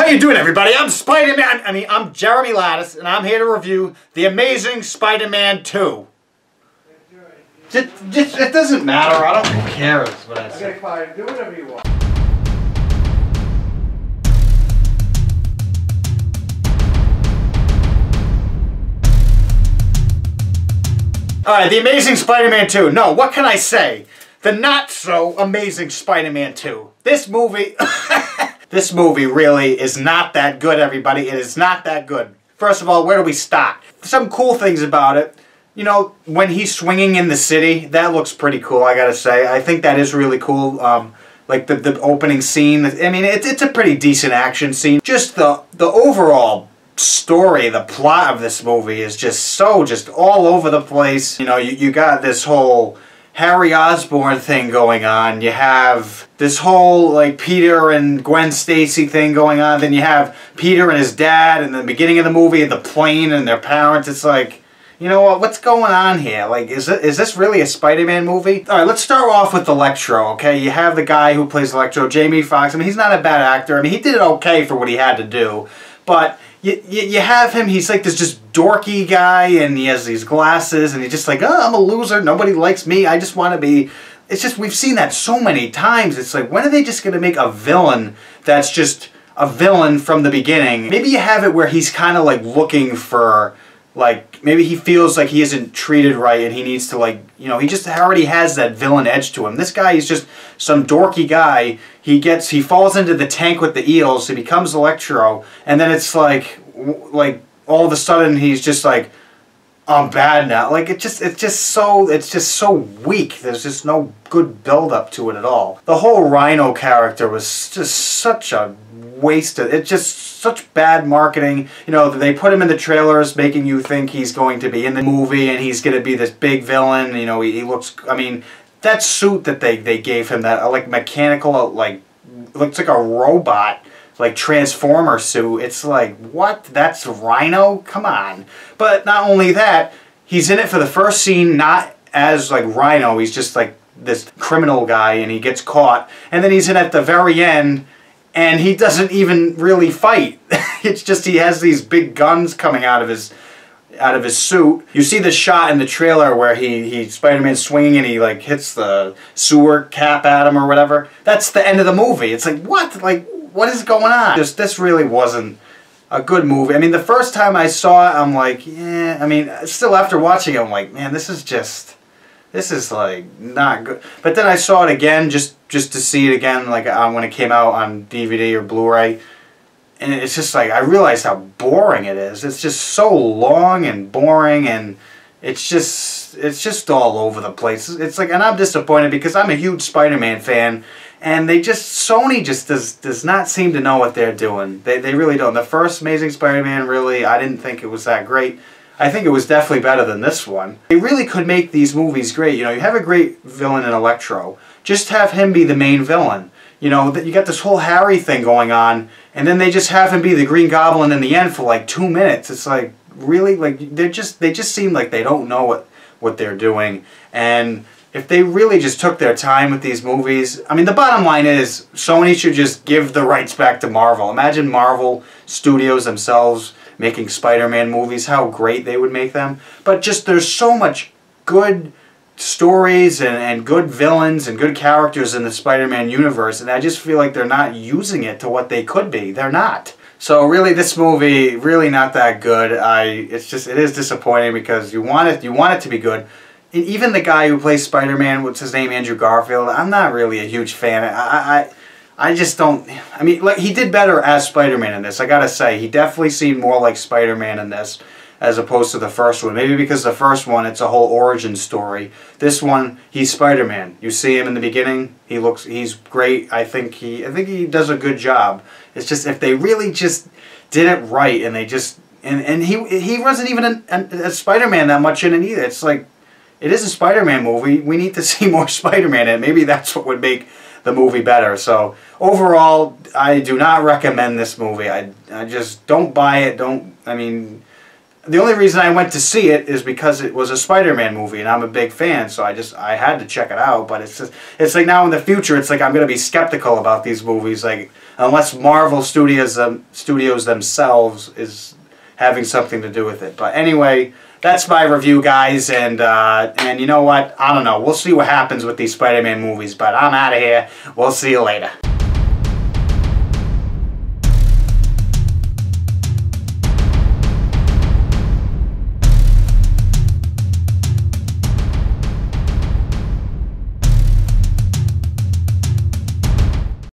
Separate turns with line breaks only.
How you doing, everybody? I'm Spider-Man. I'm Jeremy Lattice, and I'm here to review The Amazing Spider-Man 2. It doesn't matter. I don't care. Is what I say.
Okay, fine. Do whatever you want.
Alright, The Amazing Spider-Man 2. No, what can I say? The not-so-amazing Spider-Man 2. This movie... This movie really is not that good, everybody. It is not that good. First of all, where do we start? Some cool things about it. You know, when he's swinging in the city, that looks pretty cool, I gotta say. I think that is really cool. Like the opening scene. I mean, it's a pretty decent action scene. Just the overall story, the plot of this movie is just all over the place. You know, you got this whole Harry Osborn thing going on. You have this whole like Peter and Gwen Stacy thing going on. Then you have Peter and his dad in the beginning of the movie, the plane and their parents. It's like, you know what? What's going on here? Like, is this really a Spider-Man movie? All right, let's start off with Electro. Okay, you have the guy who plays Electro, Jamie Foxx. I mean, he's not a bad actor. I mean, he did it okay for what he had to do, but you have him, he's like this just dorky guy, and he has these glasses, and he's just like, oh, I'm a loser, nobody likes me, I just want to be... It's just, we've seen that so many times. It's like, when are they just going to make a villain that's just a villain from the beginning? Maybe you have it where he's kind of like looking for, like, maybe he feels like he isn't treated right, and he needs to, like, you know, he just already has that villain edge to him. This guy is just some dorky guy. He falls into the tank with the eels, he becomes Electro, and then it's like all of a sudden he's just like, I'm bad now. Like, it's just so weak. There's just no good build up to it at all. The whole Rhino character was just such a waste of, it's just such bad marketing. You know, they put him in the trailers making you think he's going to be in the movie and he's going to be this big villain. You know, he looks, I mean, that suit that they gave him, that like mechanical, like, looks like a robot, like Transformer suit. It's like, what? That's Rhino? Come on. But not only that, he's in it for the first scene not as like Rhino, he's just like this criminal guy and he gets caught, and then he's in at the very end and he doesn't even really fight. It's just he has these big guns coming out of his suit. You see the shot in the trailer where Spider-Man's swinging and he like hits the sewer cap at him or whatever. That's the end of the movie. It's like, what? Like, what is going on? This really wasn't a good movie. I mean, the first time I saw it, I'm like, yeah. I mean, still after watching it, I'm like, man, this is like not good. But then I saw it again just to see it again, like when it came out on DVD or Blu-ray. And it's just like, I realized how boring it is. It's just so long and boring, and it's just all over the place. It's like, and I'm disappointed because I'm a huge Spider-Man fan, and Sony just does not seem to know what they're doing. They really don't. The first Amazing Spider-Man, really, I didn't think it was that great. I think it was definitely better than this one. They really could make these movies great. You know, you have a great villain in Electro. Just have him be the main villain. You know, you got this whole Harry thing going on, and then they just have him be the Green Goblin in the end for like 2 minutes. It's like, really? Like, they just seem like they don't know what they're doing. And if they really just took their time with these movies, I mean, the bottom line is Sony should just give the rights back to Marvel. Imagine Marvel Studios themselves making Spider-Man movies, how great they would make them. But just, there's so much good stories and good villains and good characters in the Spider-Man universe, and I just feel like they're not using it to what they could be. They're not. So really, this movie, really not that good. It is disappointing because you want it to be good. And even the guy who plays Spider-Man, what's his name, Andrew Garfield, I'm not really a huge fan. I just don't, I mean, like, he did better as Spider-Man in this, I gotta say. He definitely seemed more like Spider-Man in this as opposed to the first one. Maybe because the first one, it's a whole origin story. This one, he's Spider-Man. You see him in the beginning, he's great. I think he does a good job. It's just, if they really just did it right, and they just, and he wasn't even a Spider-Man that much in it either. It's like, it is a Spider-Man movie. We need to see more Spider-Man in it. Maybe that's what would make the movie better. So overall, I do not recommend this movie. I just don't buy it. I mean, the only reason I went to see it is because it was a Spider-Man movie, and I'm a big fan, so I had to check it out. But it's like now in the future, it's like I'm going to be skeptical about these movies. Like, unless Marvel Studios themselves is having something to do with it. But anyway, that's my review, guys, and you know what? I don't know. We'll see what happens with these Spider-Man movies, but I'm out of here. We'll see you later.